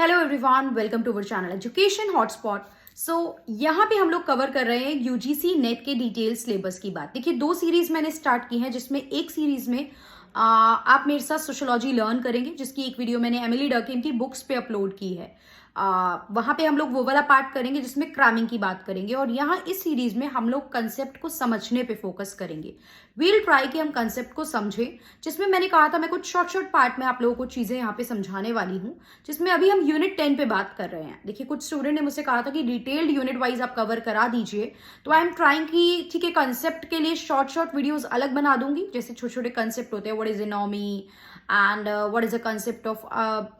Hello everyone, welcome to our channel education hotspot. यहाँ पे हम लोग कवर कर रहे हैं यूजीसी नेट के डिटेल सिलेबस की बात। देखिए, दो सीरीज मैंने स्टार्ट की हैं, जिसमें एक सीरीज में आप मेरे साथ सोशियोलॉजी लर्न करेंगे, जिसकी एक वीडियो मैंने एमिली डर्कहेम की बुक्स पे अपलोड की है। वहां पे हम लोग वो वाला पार्ट करेंगे जिसमें क्रैमिंग की बात करेंगे, और यहाँ इस सीरीज में हम लोग कंसेप्ट को समझने पे फोकस करेंगे। वील ट्राई कि हम कंसेप्ट को समझें, जिसमें मैंने कहा था मैं कुछ शॉर्ट पार्ट में आप लोगों को चीजें यहाँ पे समझाने वाली हूँ, जिसमें अभी हम यूनिट 10 पे बात कर रहे हैं। देखिए, कुछ स्टूडेंट ने मुझसे कहा था कि डिटेल्ड यूनिट वाइज आप कवर करा दीजिए, तो आई एम ट्राइंग कि ठीक है, कंसेप्ट के लिए शॉर्ट वीडियोस अलग बना दूंगी। जैसे छोटे छोटे कंसेप्ट होते हैं, what is anomie and what is the concept of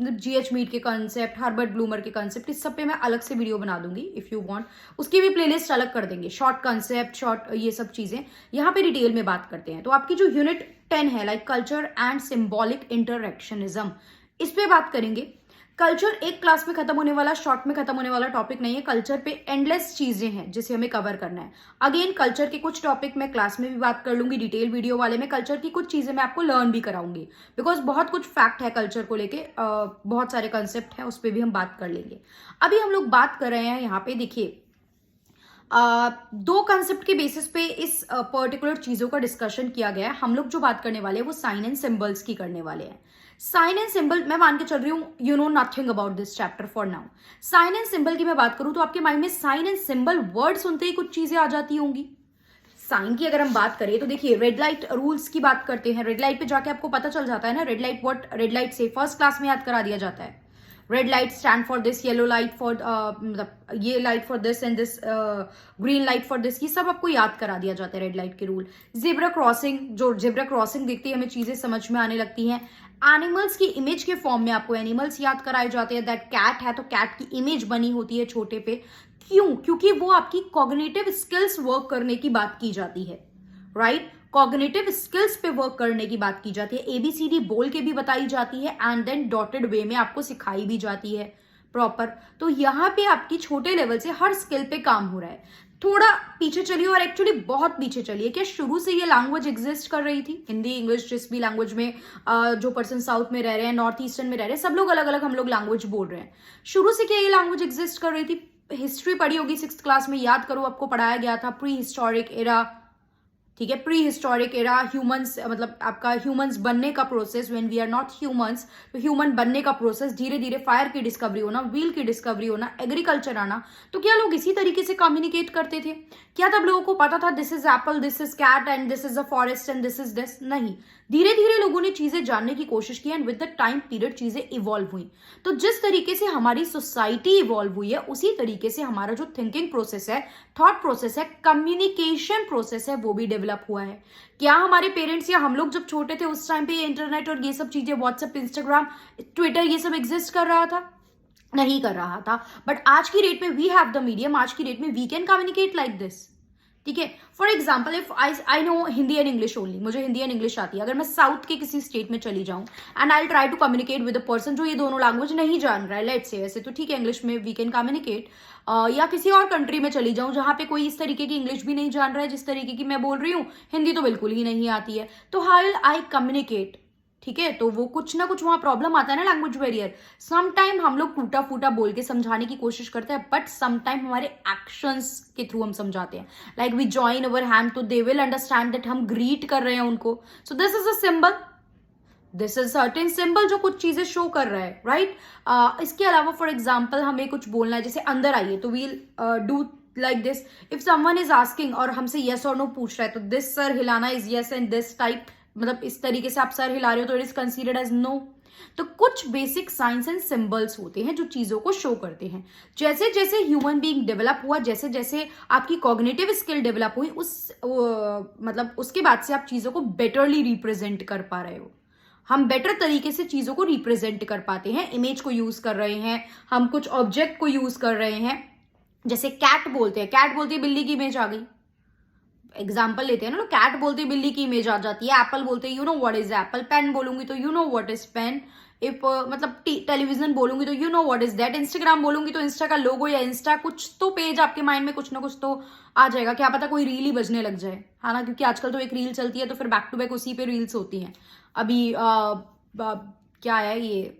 G H Mead के कंसेप्ट, हर्बर्ट ब्लूमर के कंसेप्ट, इस सब पे मैं अलग से वीडियो बना दूंगी इफ यू वांट। उसकी भी प्लेलिस्ट अलग कर देंगे, शॉर्ट कंसेप्ट, शॉर्ट ये सब चीजें यहाँ पे डिटेल में बात करते हैं। तो आपकी जो यूनिट 10 है, लाइक कल्चर एंड सिंबॉलिक इंटरएक्शनिज्म, इस पे बात करेंगे। कल्चर एक क्लास में खत्म होने वाला, शॉर्ट में खत्म होने वाला टॉपिक नहीं है। कल्चर पे एंडलेस चीजें हैं जिसे हमें कवर करना है। अगेन, कल्चर के कुछ टॉपिक मैं क्लास में भी बात कर लूंगी, डिटेल वीडियो वाले में कल्चर की कुछ चीजें मैं आपको लर्न भी कराऊंगी, बिकॉज बहुत कुछ फैक्ट है कल्चर को लेके, बहुत सारे कंसेप्ट है, उस पर भी हम बात कर लेंगे। अभी हम लोग बात कर रहे हैं यहाँ पे, देखिए, दो कंसेप्ट के बेसिस पे इस पर्टिकुलर चीजों का डिस्कशन किया गया है। हम लोग जो बात करने वाले हैं वो साइन एंड सिंबल्स की करने वाले हैं। साइन एंड सिंबल मैं मान के चल रही हूं you know nothing about this chapter for now. Sign and symbol की मैं बात करूं तो आपके माइंड में साइन एंड सिंबल वर्ड सुनते ही कुछ चीजें आ जाती होंगी। साइन की अगर हम बात करें तो देखिए, रेड लाइट रूल्स की बात करते हैं। रेड लाइट पे जाके आपको पता चल जाता है ना, red light what red light से फर्स्ट क्लास में याद करा दिया जाता है। Red light stand for this, yellow light for मतलब ये light for this and this, green light for this, ये सब आपको याद करा दिया जाता है रेड लाइट के रूल। जेब्रा क्रॉसिंग, जो जेब्रा क्रॉसिंग देखते ही हमें चीजें समझ में आने लगती हैं। एनिमल्स की इमेज के फॉर्म में आपको एनिमल्स याद कराए जाते हैं। दैट कैट है तो कैट की इमेज बनी होती है छोटे पे। क्यों? क्योंकि वो आपकी कॉग्निटिव स्किल्स वर्क करने की बात की जाती है, राइट? कॉग्निटिव स्किल्स पे वर्क करने की बात की जाती है। एबीसीडी बोल के भी बताई जाती है एंड देन डॉटेड वे में आपको सिखाई भी जाती है प्रॉपर। तो यहाँ पे आपकी छोटे लेवल से हर स्किल पे काम हो रहा है। थोड़ा पीछे चलिए, और एक्चुअली बहुत पीछे चलिए। क्या शुरू से ये लैंग्वेज एग्जिस्ट कर रही थी? हिंदी, इंग्लिश, जिस भी लैंग्वेज में जो पर्सन साउथ में रह रहे हैं, नॉर्थ ईस्टर्न में रह रहे हैं, सब लोग अलग अलग हम लोग लैंग्वेज बोल रहे हैं। शुरू से क्या ये लैंग्वेज एग्जिस्ट कर रही थी? हिस्ट्री पढ़ी होगी 6th क्लास में, याद करो, आपको पढ़ाया गया था प्री हिस्टोरिक एरा। ठीक है, प्री हिस्टोरिक एरा, ह्यूमंस मतलब आपका ह्यूमंस बनने का process, when we are not humans, तो ह्यूमन बनने का प्रोसेस, धीरे धीरे फायर की डिस्कवरी होना, व्हील की डिस्कवरी होना, एग्रीकल्चर आना। तो क्या लोग इसी तरीके से कम्युनिकेट करते थे? क्या तब लोगों को पता था this is apple, this is cat and this is a forest and this is this? नहीं, धीरे धीरे लोगों ने चीजें जानने की कोशिश की and with the time period चीजें इवॉल्व हुई। तो जिस तरीके से हमारी सोसाइटी इवॉल्व हुई है, उसी तरीके से हमारा जो थिंकिंग प्रोसेस है, थॉट प्रोसेस है, कम्युनिकेशन प्रोसेस है, वो भी डेवलप हुआ है। क्या हमारे पेरेंट्स या हम लोग जब छोटे थे उस टाइम पे ये इंटरनेट और ये सब चीजें, व्हाट्सएप, इंस्टाग्राम, ट्विटर, ये सब एग्जिस्ट कर रहा था? नहीं कर रहा था। बट आज की डेट में वी हैव द मीडियम, आज की डेट में we can communicate like this. ठीक है, for example, if I know Hindi and English only, मुझे हिंदी एंड इंग्लिश आती है, अगर मैं साउथ के किसी स्टेट में चली जाऊं and I try to communicate with a person जो ये दोनों लैंग्वेज नहीं जान रहा है, लेट्स से, वैसे तो ठीक है इंग्लिश में वी कैन कम्युनिकेट, या किसी और कंट्री में चली जाऊं जहां पे कोई इस तरीके की इंग्लिश भी नहीं जान रहा है जिस तरीके की मैं बोल रही हूँ, हिंदी तो बिल्कुल ही नहीं आती है, तो हाउ विल आई कम्युनिकेट? ठीक है, तो वो कुछ ना कुछ वहां प्रॉब्लम आता है ना, लैंग्वेज बैरियर। समटाइम हम लोग टूटा फूटा बोल के समझाने की कोशिश करते हैं, बट समटाइम हमारे एक्शंस के थ्रू हम समझाते हैं। Like we join our hand, तो दे विल अंडरस्टैंड दैट हम ग्रीट कर रहे हैं उनको। So this is a symbol, this is certain symbol जो कुछ चीजें शो कर रहा है, राइट? इसके अलावा फॉर एग्जाम्पल हमें कुछ बोलना है, जैसे अंदर आइए, तो we'll do like this. If someone is asking और हमसे येस और नो पूछ रहा है, तो दिस सर हिलाना is yes and this type, मतलब इस तरीके से आप सर हिला रहे हो तो it is considered as no. तो कुछ बेसिक साइंस एंड सिंबल्स होते हैं जो चीजों को शो करते हैं। जैसे जैसे ह्यूमन बीइंग डेवलप हुआ, जैसे जैसे आपकी कॉग्निटिव स्किल डेवलप हुई, मतलब उसके बाद से आप चीजों को बेटरली रिप्रेजेंट कर पा रहे हो। हम बेटर तरीके से चीजों को रिप्रेजेंट कर पाते हैं, इमेज को यूज कर रहे हैं, हम कुछ ऑब्जेक्ट को यूज कर रहे हैं। जैसे कैट बोलते हैं, कैट बोलती है बिल्ली की इमेज आ गई, एग्जाम्पल लेते हैं ना, कैट बोलते हैं बिल्ली की इमेज आ जाती है। एप्पल बोलते हैं you know what is apple. Pen बोलूंगी तो you know what is pen. If मतलब टेलीविजन बोलूंगी तो you know what is that. Instagram बोलूंगी तो इंस्टा का लोगो या इंस्टा, कुछ तो पेज आपके माइंड में कुछ ना कुछ तो आ जाएगा। क्या पता कोई रील ही बजने लग जाए, है ना, क्योंकि आजकल तो एक रील चलती है तो फिर बैक टू बैक उसी पे रील्स होती हैं। अभी क्या है ये,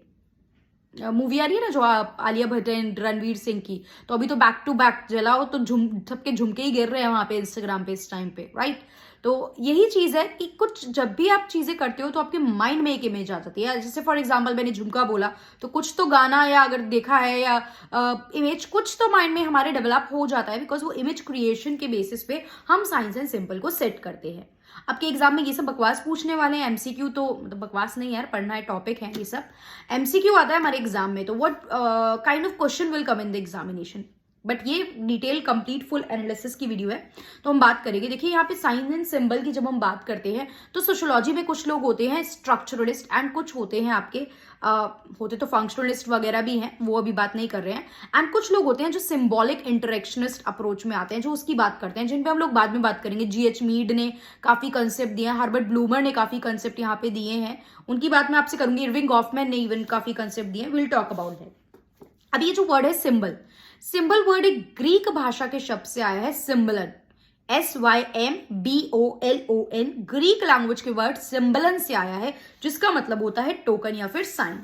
मूवी आ रही है ना जो आलिया भट्ट एंड रणवीर सिंह की, तो अभी तो बैक टू बैक जलाओ तो सबके झुमके ही गिर रहे हैं वहां पे इंस्टाग्राम पे इस टाइम पे, राइट। तो यही चीज है कि कुछ जब भी आप चीजें करते हो तो आपके माइंड में एक इमेज आ जाती है। जैसे फॉर एग्जांपल मैंने झुमका बोला, तो कुछ तो गाना या अगर देखा है या इमेज कुछ तो माइंड में हमारे डेवलप हो जाता है, बिकॉज वो इमेज क्रिएशन के बेसिस पे हम साइंस एंड सिंबल को सेट करते हैं। आपके एग्जाम में ये सब बकवास पूछने वाले हैं, एमसीक्यू तो मतलब बकवास नहीं यार, पढ़ना है, टॉपिक है ये सब, एमसीक्यू आता है हमारे एग्जाम में। तो what kind of question will come in the examination, but ये डिटेल कंप्लीट फुल एनालिसिस की वीडियो है तो हम बात करेंगे। देखिए यहाँ पे साइन एंड सिंबल की जब हम बात करते हैं तो सोशियोलॉजी में कुछ लोग होते हैं स्ट्रक्चरलिस्ट एंड कुछ होते हैं आपके होते तो फंक्शनलिस्ट वगैरह भी हैं, वो अभी बात नहीं कर रहे हैं। एंड कुछ लोग होते हैं जो सिंबॉलिक इंटरेक्शनिस्ट अप्रोच में आते हैं, जो उसकी बात करते हैं, जिन पे हम लोग बाद में बात करेंगे। जीएच मीड ने काफी कंसेप्ट दिए हैं, हर्बर्ट ब्लूमर ने काफी कंसेप्ट यहाँ पे दिए हैं, उनकी बात मैं आपसे करूंगी। इरविंग गॉफमैन ने इवन काफी कंसेप्ट दिए हैं, विल टॉक अबाउट दैट। अब ये जो वर्ड है सिंबल, सिंबल वर्ड एक ग्रीक भाषा के शब्द से आया है, सिम्बलन, SYMBOLON, ग्रीक लैंग्वेज के वर्ड सिम्बलन से आया है, जिसका मतलब होता है टोकन या फिर साइन।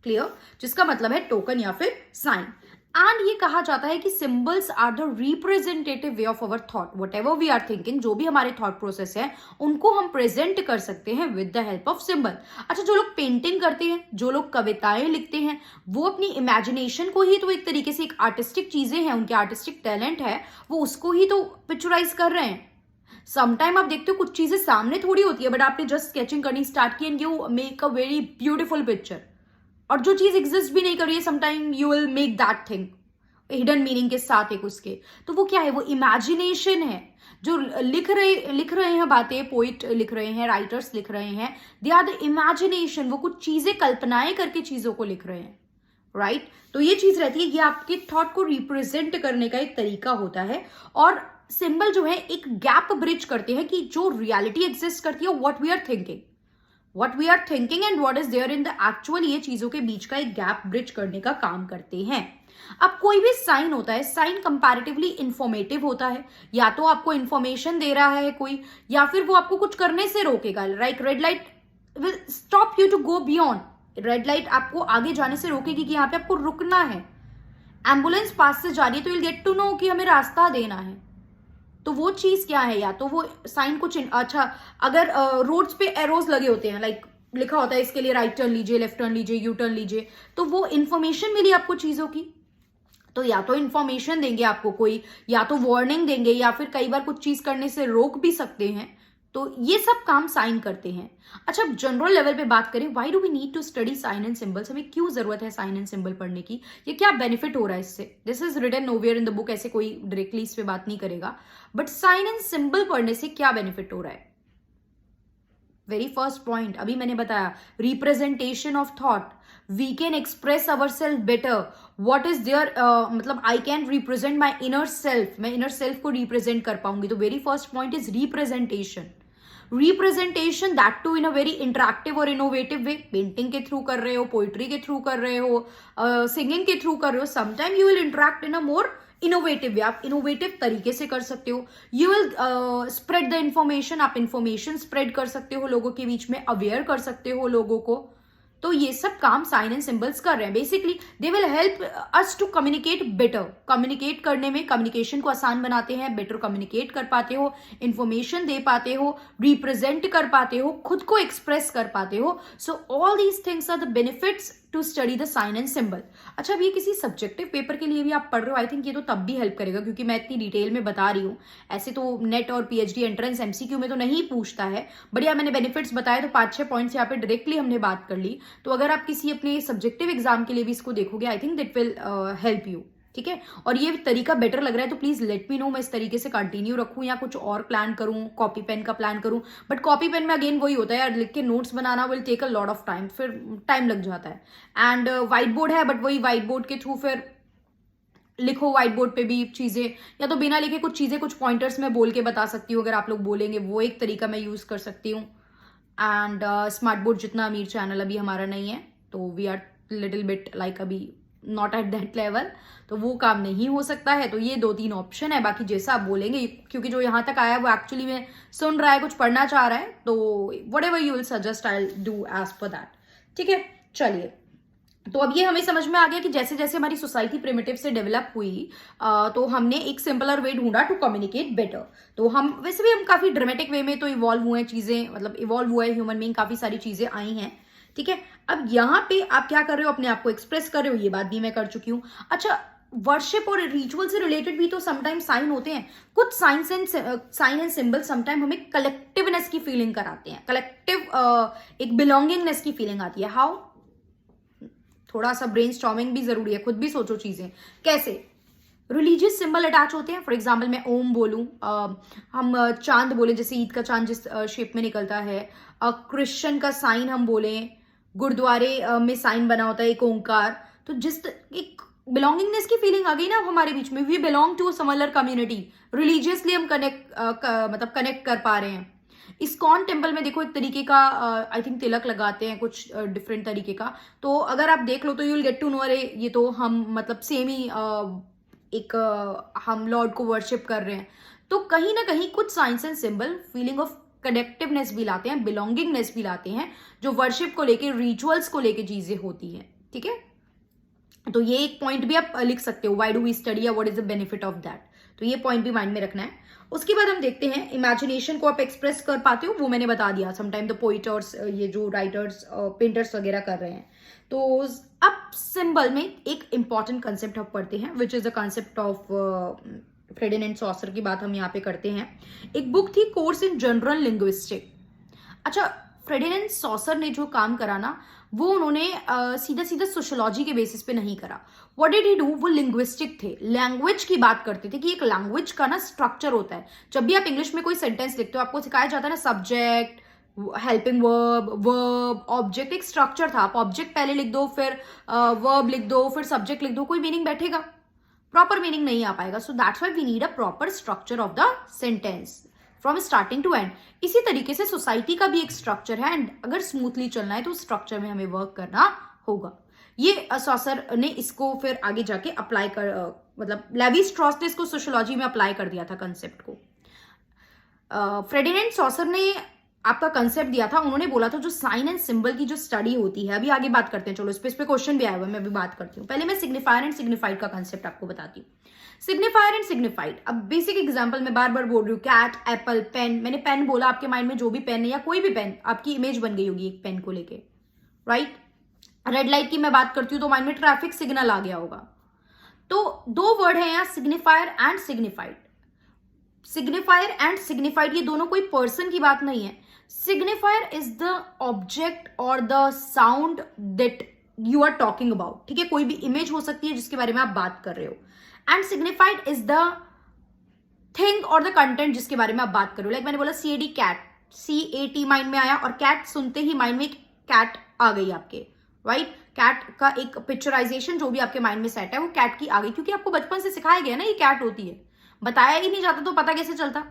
क्लियर, जिसका मतलब है टोकन या फिर साइन। एंड ये कहा जाता है कि symbols are the representative way of our thought, whatever we are thinking, जो भी हमारे थॉट प्रोसेस है उनको हम प्रेजेंट कर सकते हैं with the help of symbol. अच्छा, जो लोग पेंटिंग करते हैं, जो लोग कविताएं लिखते हैं, वो अपनी इमेजिनेशन को ही तो एक तरीके से, एक आर्टिस्टिक चीजें हैं, उनके आर्टिस्टिक टैलेंट है, वो उसको ही तो पिक्चराइज कर रहे हैं। समटाइम आप देखते हो कुछ चीजें सामने थोड़ी होती है, बट आपने जस्ट स्केचिंग करनी स्टार्ट की and you make a very beautiful picture. और जो चीज एग्जिस्ट भी नहीं कर रही है, sometime you will make that thing hidden meaning के साथ एक उसके। तो वो क्या है, वो इमेजिनेशन है। जो लिख रहे हैं बातें, पोइट लिख रहे हैं, राइटर्स लिख रहे हैं, दे आर द इमेजिनेशन, वो कुछ चीजें कल्पनाएं करके चीजों को लिख रहे हैं, राइट। तो ये चीज रहती है, ये आपके थॉट को रिप्रेजेंट करने का एक तरीका होता है। और सिंबल जो है एक गैप ब्रिज करते हैं कि जो रियलिटी एग्जिस्ट करती है, what we are thinking and what is there in the actual, ये चीजों के बीच का एक गैप ब्रिज करने का काम करते हैं। अब कोई भी साइन होता है, साइन कंपैरेटिवली इंफॉर्मेटिव होता है, या तो आपको इंफॉर्मेशन दे रहा है कोई, या फिर वो आपको कुछ करने से रोकेगा। Like red light will stop you to go beyond, red light आपको आगे जाने से रोकेगी कि यहाँ पे आपको रुकना है। एम्बुलेंस पास से जा रही है तो विल गेट टू नो कि हमें रास्ता देना है। तो वो चीज क्या है, या तो वो साइन कुछ, अच्छा अगर रोड्स पे एरोज लगे होते हैं, लाइक लिखा होता है इसके लिए राइट टर्न लीजिए, लेफ्ट टर्न लीजिए, यू टर्न लीजिए, तो वो इंफॉर्मेशन मिली आपको चीजों की। तो या तो इंफॉर्मेशन देंगे आपको कोई, या तो वार्निंग देंगे, या फिर कई बार कुछ चीज करने से रोक भी सकते हैं। तो ये सब काम साइन करते हैं। अच्छा, जनरल लेवल पे बात करें, why do we need to study sign and symbols, हमें क्यों जरूरत है साइन एंड सिंबल पढ़ने की, ये क्या बेनिफिट हो रहा है इससे। This is written nowhere in the book, ऐसे कोई डायरेक्टली इस पे बात नहीं करेगा, बट साइन एंड सिंबल पढ़ने से क्या बेनिफिट हो रहा है। वेरी फर्स्ट पॉइंट अभी मैंने बताया, representation of thought, we can express our self better, what is there, मतलब I can represent my inner self, मैं इनर सेल्फ को रिप्रेजेंट कर पाऊंगी। तो very first point is representation, that too in a very interactive और innovative way. Painting के through कर रहे हो, पोइट्री के थ्रू कर रहे हो, सिंगिंग के थ्रू कर रहे हो, sometime you will interact in a more innovative वे, आप इनोवेटिव तरीके से कर सकते हो। You will spread the information, आप इंफॉर्मेशन स्प्रेड कर सकते हो लोगों के बीच में, अवेयर कर सकते हो लोगों को। तो ये सब काम साइन एंड सिंबल्स कर रहे हैं। Basically they will help us to communicate better, communicate करने में, कम्युनिकेशन को आसान बनाते हैं, बेटर कम्युनिकेट कर पाते हो, इंफॉर्मेशन दे पाते हो, रिप्रेजेंट कर पाते हो, खुद को एक्सप्रेस कर पाते हो। So all these things are the benefits to study the sign and symbol. अच्छा, अब ये किसी सब्जेक्टिव पेपर के लिए भी आप पढ़ रहे हो, आई थिंक ये तो तब भी हेल्प करेगा, क्योंकि मैं इतनी डिटेल में बता रही हूँ। ऐसे तो नेट और पीएचडी एंट्रेंस एमसीक्यू में तो नहीं पूछता है, बढ़िया मैंने बेनिफिट्स बताए, तो 5-6 पॉइंट्स यहाँ पे डायरेक्टली हमने बात कर ली। तो अगर आप किसी अपने सब्जेक्टिव एग्जाम के लिए भी इसको देखोगे, I think that will help you, ठीक है। और ये तरीका बेटर लग रहा है तो प्लीज लेट मी नो, मैं इस तरीके से कंटिन्यू रखूं या कुछ और प्लान करूं, कॉपी पेन का प्लान करूं। बट कॉपी पेन में अगेन वही होता है यार, लिख के नोट्स बनाना will take a lot of time, फिर टाइम लग जाता है। एंड व्हाइट बोर्ड है, बट वही व्हाइट बोर्ड के थ्रू फिर लिखो, व्हाइट बोर्ड पे भी चीजें, या तो बिना लिखे कुछ चीजें, कुछ पॉइंटर्स में बोल के बता सकती हूँ, अगर आप लोग बोलेंगे वो एक तरीका मैं यूज कर सकती हूँ। एंड स्मार्ट बोर्ड जितना अमीर चैनल अभी हमारा नहीं है, तो we are little bit like अभी नॉट एट दैट लेवल, तो वो काम नहीं हो सकता है। तो ये 2-3 ऑप्शन है, बाकी जैसा आप बोलेंगे, क्योंकि जो यहाँ तक आया है वो एक्चुअली में सुन रहा है, कुछ पढ़ना चाह रहा है, तो whatever you will suggest I will do as per that, ठीक है। चलिए, तो अब ये हमें समझ में आ गया कि जैसे जैसे हमारी सोसाइटी प्रिमिटिव से डेवलप हुई तो हमने एक सिंपलर वे ढूंढा टू कम्युनिकेट बेटर। तो हम वैसे भी हम काफी ड्रामेटिक वे में तो इवॉल्व हुए हैं, चीजें मतलब इवॉल्व हुआ है ह्यूमन बीइंग, काफी सारी चीजें आई हैं। ठीक है, अब यहाँ पे आप क्या कर रहे हो, अपने आप को एक्सप्रेस कर रहे हो, ये बात भी मैं कर चुकी हूँ। अच्छा, वर्शिप और रिचुअल से रिलेटेड भी तो समटाइम साइन होते हैं, कुछ साइन एंड सिंबल समटाइम हमें कलेक्टिवनेस की फीलिंग कराते हैं, कलेक्टिव एक बिलोंगिंगनेस की फीलिंग आती है। हाउ, थोड़ा सा ब्रेनस्टॉर्मिंग भी जरूरी है, खुद भी सोचो चीजें कैसे। रिलीजियस सिंबल अटैच होते हैं, फॉर एग्जाम्पल मैं ओम बोलूं, हम चांद बोले, जैसे ईद का चांद जिस शेप में निकलता है, क्रिश्चियन का साइन हम बोले, गुरुद्वारे में साइन बना होता है एक ओंकार, तो जिस एक बिलोंगिंगनेस की फीलिंग आ गई ना हमारे बीच में, we belong to similar community, religiously हम मतलब कनेक्ट कर पा रहे हैं। इस्कॉन टेम्पल में देखो एक तरीके का आई थिंक तिलक लगाते हैं, कुछ डिफरेंट तरीके का, तो अगर आप देख लो तो you will get to know, अरे ये तो हम मतलब सेम ही एक हम लॉर्ड को वर्शिप कर रहे हैं। तो कहीं ना कहीं कुछ science and symbol feeling of connectiveness भी लाते हैं, बिलोंगिंगनेस भी लाते हैं, जो वर्शिप को लेके, रिचुअल्स को लेके चीजें होती हैं। ठीक है, तो ये एक पॉइंट भी आप लिख सकते हो, why do we study, what is the benefit of that, तो ये पॉइंट भी माइंड में रखना है। उसके बाद हम देखते हैं इमेजिनेशन को आप एक्सप्रेस कर पाते हो, वो मैंने बता दिया, समटाइम द पोइटर्स, ये जो राइटर्स पेंटर्स वगैरह कर रहे हैं। तो अब सिंबल में एक इंपॉर्टेंट कंसेप्ट हम पढ़ते हैं, which is the concept of Ferdinand Saussure की बात हम यहाँ पे करते हैं। एक बुक थी कोर्स इन जनरल लिंग्विस्टिक। अच्छा, फ्रेडिनेंड सॉसर ने जो काम करा ना, वो उन्होंने सीधा सीधा सोशियोलॉजी के बेसिस पे नहीं करा। व्हाट डिड ही डू, वो लिंग्विस्टिक थे, लैंग्वेज की बात करते थे कि एक लैंग्वेज का ना स्ट्रक्चर होता है। जब भी आप इंग्लिश में कोई सेंटेंस लिखते हो, आपको सिखाया जाता है ना, subject, helping verb, verb, object, एक स्ट्रक्चर था। आप ऑब्जेक्ट पहले लिख दो, फिर वर्ब लिख दो, फिर सब्जेक्ट लिख दो, कोई मीनिंग बैठेगा? प्रॉपर मीनिंग नहीं आ पाएगा। So that's why we need a proper structure of the sentence from starting to end. इसी तरीके से सोसाइटी का भी एक स्ट्रक्चर है, एंड अगर स्मूथली चलना है तो उस स्ट्रक्चर में हमें वर्क करना होगा। ये सॉसर ने इसको फिर आगे जाके अप्लाई कर मतलब लेवी स्ट्रॉस ने इसको सोशियोलॉजी में अप्लाई कर दिया था कंसेप्ट को। फ्रेडिनेंड सॉसर ने आपका कंसेप्ट दिया था, उन्होंने बोला था जो साइन एंड सिंबल की जो स्टडी होती है, अभी आगे बात करते हैं, चलो इस पे क्वेश्चन भी आया हुआ है, मैं अभी बात करती हूँ। पहले मैं सिग्निफायर एंड सिग्निफाइड का कंसेप्ट आपको बताती हूँ। सिग्निफायर एंड सिग्निफाइड, अब बेसिक एग्जांपल मैं बार बार बोल रही हूँ, कैट, एप्पल, पेन। मैंने पेन बोला, आपके माइंड में जो भी पेन है या कोई भी पेन, आपकी इमेज बन गई होगी एक पेन को लेके, राइट। रेड लाइट की मैं बात करती हूँ तो माइंड में ट्रैफिक सिग्नल आ गया होगा। तो दो वर्ड है यहाँ, signifier and signified. Signifier and signified ये दोनों कोई पर्सन की बात नहीं है। सिग्निफायर इज द ऑब्जेक्ट और the sound that you are talking about. ठीक है, कोई भी इमेज हो सकती है जिसके बारे में आप बात कर रहे हो, and signified is the thing और द कंटेंट जिसके बारे में आप बात कर रहे हो। लाइक मैंने बोला CAD, कैट, CAT माइंड में आया, और कैट सुनते ही माइंड में कैट आ गई आपके, राइट। कैट का एक पिक्चराइजेशन जो भी आपके माइंड में सेट है वो कैट की आ गई, क्योंकि आपको बचपन से सिखाया गया ना ये कैट होती है। बताया ही नहीं जाता तो पता कैसे चलता,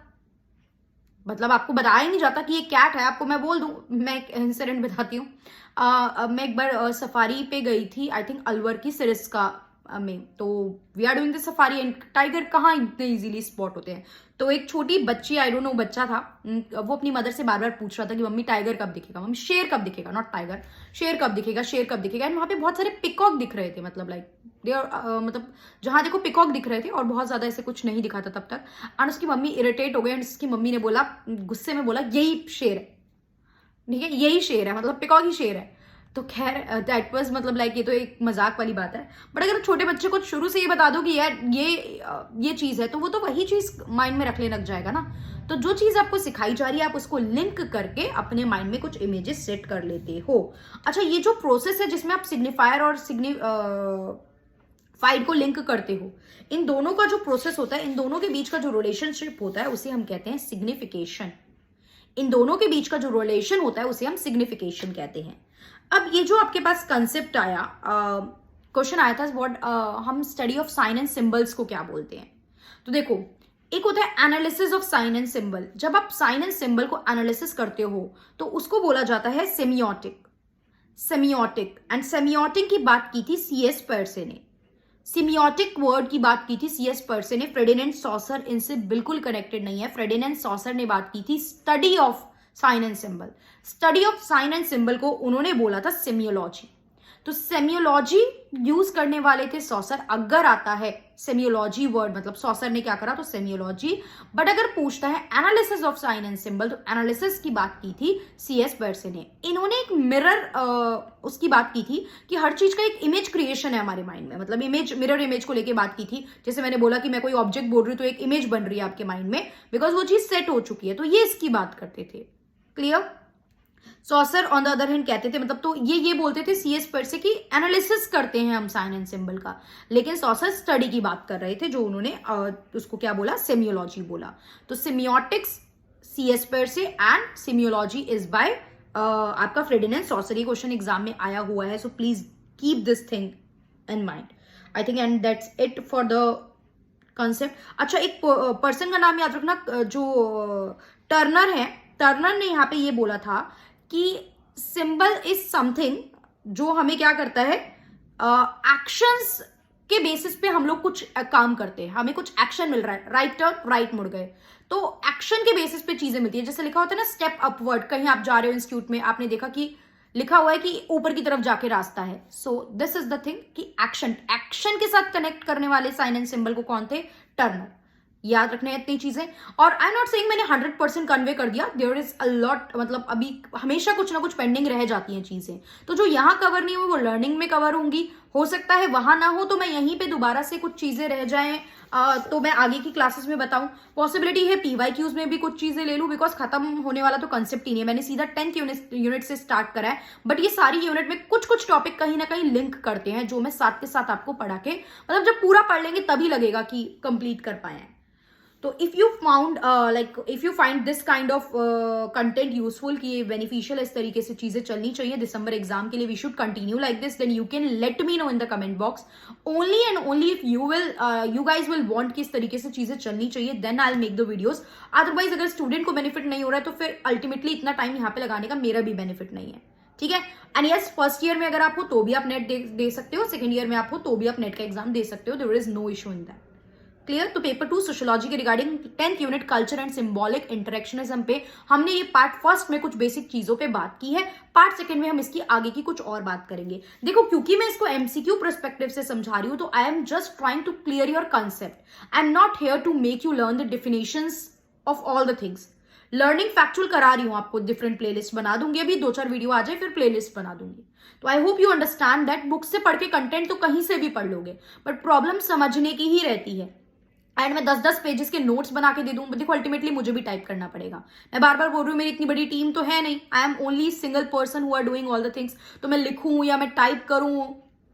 मतलब आपको बताया ही नहीं जाता कि ये कैट है। आपको मैं बोल दूं, मैं एक इंसिडेंट बताती हूँ। मैं एक बार सफारी पे गई थी, आई थिंक अलवर की सिरिस्का में। तो we are doing the safari, and tiger कहाँ इतने इजीली स्पॉट होते हैं। तो एक छोटी बच्ची, आई डोंट नो बच्चा था, वो अपनी मदर से बार बार पूछ रहा था कि मम्मी टाइगर कब दिखेगा, मम्मी शेर कब दिखेगा, नॉट टाइगर, शेर कब दिखेगा, शेर कब दिखेगा। एंड वहां पे बहुत सारे पिकॉक दिख रहे थे, मतलब लाइक मतलब जहां देखो पिकॉक दिख रहे थे, और बहुत ज्यादा ऐसे कुछ नहीं दिखा था तब तक। एंड उसकी मम्मी इरिटेट हो गई, एंड उसकी मम्मी ने बोला, गुस्से में बोला, यही शेर है, ठीक है, यही शेर है, मतलब पिकॉक ही शेर है। तो खैर दैट वाज मतलब लाइक ये तो एक मजाक वाली बात है, बट अगर छोटे बच्चे को शुरू से ये बता दो कि यार ये चीज है, तो वो तो वही चीज माइंड में रखने लग जाएगा ना। तो जो चीज आपको सिखाई जा रही है, आप उसको लिंक करके अपने माइंड में कुछ इमेजेस सेट कर लेते हो। अच्छा, ये जो प्रोसेस है जिसमें आप सिग्निफायर और फाइड को लिंक करते हो, इन दोनों का जो प्रोसेस होता है, इन दोनों के बीच का जो रिलेशनशिप होता है, उसे हम कहते हैं सिग्निफिकेशन। इन दोनों के बीच का जो रिलेशन होता है उसे हम सिग्निफिकेशन कहते हैं। अब ये जो आपके पास कंसेप्ट आया, क्वेश्चन आया था, व्हाट हम study of sine and symbols को क्या बोलते हैं। तो देखो, एक होता है analysis of sine and symbol. जब आप साइन एंड सिंबल को एनालिसिस करते हो तो उसको बोला जाता है सेमियोटिक। सेमियोटिक एंड सेमियोटिक की बात की थी CS पर्से ने। सिमियोटिक वर्ड की बात की थी CS पर्से ने। फ्रेडिनेंड सॉसर इनसे बिल्कुल कनेक्टेड नहीं है। फ्रेडिनेंड सॉसर ने बात की थी study of sine and symbol. Study of sine and symbol को उन्होंने बोला था सेमियोलॉजी। तो सेमियोलॉजी यूज करने वाले थे सॉसर। अगर आता है सेमियोलॉजी वर्ड, मतलब सॉसर ने क्या करा तो सेमियोलॉजी। बट अगर पूछता है analysis of sine and symbol, तो एनालिसिस की बात की थी CS पेर्से ने। इन्होंने एक मिरर उसकी बात की थी कि हर चीज का एक इमेज क्रिएशन है हमारे माइंड में, मतलब इमेज, मिरर इमेज को लेके बात की थी। जैसे मैंने बोला कि मैं कोई ऑब्जेक्ट बोल रही हूँ तो एक इमेज बन रही है आपके माइंड में, बिकॉज वो चीज सेट हो चुकी है। तो ये इसकी बात करते थे। Clear? Saucer on the other hand कहते थे, मतलब तो ये बोलते थे CS पेर्से की एनालिसिस करते हैं हम साइन एंड सिंबल का, लेकिन सॉसर स्टडी की बात कर रहे थे, जो उन्होंने उसको क्या बोला, सेमियोलॉजी बोला। तो semiotics CS Peirce and semiology is by आपका फ्रेडेन एंड सॉसर। ये क्वेश्चन एग्जाम में आया हुआ है, so please keep this thing in mind, I think. And that's it for the concept. अच्छा, एक पर्सन का नाम याद रखना, जो टर्नर है, टर्नर ने यहाँ पे ये बोला था कि सिंबल इज समथिंग जो हमें क्या करता है, एक्शंस के बेसिस पे हम लोग कुछ काम करते हैं, हमें कुछ एक्शन मिल रहा है, राइट टर्न, राइट मुड़ गए, तो एक्शन के बेसिस पे चीजें मिलती है। जैसे लिखा होता है ना स्टेप अपवर्ड, कहीं आप जा रहे हो इंस्टीट्यूट में, आपने देखा कि लिखा हुआ है कि ऊपर की तरफ जाके रास्ता है। सो दिस इज द थिंग कि एक्शन के साथ कनेक्ट करने वाले साइन एंड सिंबल को कौन थे, टर्नर। याद रखने हैं इतनी चीजें। और आई नॉट सेइंग मैंने 100% कन्वे कर दिया, देयर इज अ लॉट, मतलब अभी हमेशा कुछ ना कुछ पेंडिंग रह जाती हैं चीजें, तो जो यहाँ कवर नहीं हुई वो लर्निंग में कवर होंगी। हो सकता है वहां ना हो तो मैं यहीं पे दोबारा से कुछ चीजें रह जाएं, तो मैं आगे की क्लासेस में बताऊं। पॉसिबिलिटी है PYQs में भी कुछ चीजें ले लूं, बिकॉज खत्म होने वाला तो कंसेप्ट ही नहीं है। मैंने सीधा 10th यूनिट से स्टार्ट करा है, बट ये सारी यूनिट में कुछ कुछ टॉपिक कहीं ना कहीं लिंक करते हैं, जो मैं साथ के साथ आपको पढ़ा के, मतलब जब पूरा पढ़ लेंगे तभी लगेगा कि कंप्लीट कर पाए हैं। तो if you find this kind of content useful, कि ये बेनिफिशियल, इस तरीके से चीजें चलनी चाहिए दिसंबर एग्जाम के लिए, we should continue like this, then you can let me know in the comment box. Only and only if you guys will want कि इस तरीके से चीजें चलनी चाहिए, then I will make the videos. Otherwise अगर स्टूडेंट को benefit नहीं हो रहा है तो फिर अल्टीमेटली इतना टाइम यहाँ पे लगाने का मेरा भी बेनिफिट नहीं है, ठीक है। एंड यस, फर्स्ट ईयर में अगर आप हो तो भी आप नेट दे सकते हो, सेकंड ईयर में आप हो तो भी आप नेट का एग्जाम दे सकते हो, there is no issue in that. Clear? तो पेपर 2 सोशियोलॉजी के regarding 10th unit culture and symbolic interactionism पे हमने ये पार्ट फर्स्ट में कुछ बेसिक चीजों पे बात की है, पार्ट सेकंड में हम इसकी आगे की कुछ और बात करेंगे। देखो, क्योंकि मैं इसको MCQ पर्सपेक्टिव से समझा रही हूं, तो I am just trying to clear your concept. I am not here to make you learn the definitions of all the things. Learning factual करा रही हूं आपको, डिफरेंट प्लेलिस्ट बना दूंगी, अभी 2-4 वीडियो आ जाए फिर प्लेलिस्ट बना दूंगी। तो I hope you understand that book से पढ़ के कंटेंट तो कहीं से भी पढ़ लोगे, बट प्रॉब्लम समझने की ही रहती है। एंड मैं 10-10 पेजेस के नोट्स बना के दे दूं, देखो अल्टीमेटली मुझे भी टाइप करना पड़ेगा। मैं बार बार बोल रही हूँ मेरी इतनी बड़ी टीम तो है नहीं, I am only single person who are doing all the things. तो मैं लिखूं या मैं टाइप करूं,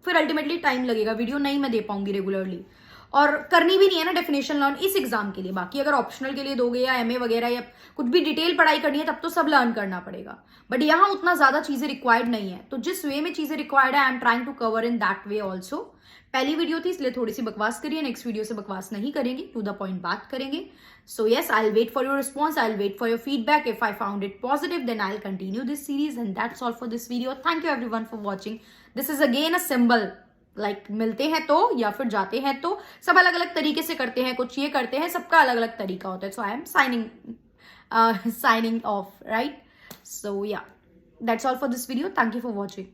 फिर अल्टीमेटली टाइम लगेगा, वीडियो नहीं मैं दे पाऊंगी रेगुलरली, और करनी भी नहीं है ना डेफिनेशन लर्न इस एग्जाम के लिए। बाकी अगर ऑप्शनल के लिए दोगे या MA वगैरह या कुछ भी डिटेल पढ़ाई करनी है, तब तो सब लर्न करना पड़ेगा, बट यहाँ उतना ज्यादा चीजें रिक्वायर्ड नहीं है। तो जिस वे में चीजें रिक्वायर्ड है, I am trying to cover in that way also. पहली वीडियो थी इसलिए थोड़ी सी बकवास करिए, नेक्स्ट वीडियो से बकवास नहीं करेंगे, टू द पॉइंट बात करेंगे। So yes, I will wait for your response, I will wait for your feedback. If I found it positive, then I will continue this series, and that's all for this video. Thank you everyone for watching. This is again a symbol, like मिलते हैं तो या फिर जाते हैं तो, सब अलग अलग तरीके से करते हैं, कुछ ये करते हैं, सबका अलग अलग तरीका होता है। So I am signing off, right? So yeah, that's all for this video. Thank you for watching.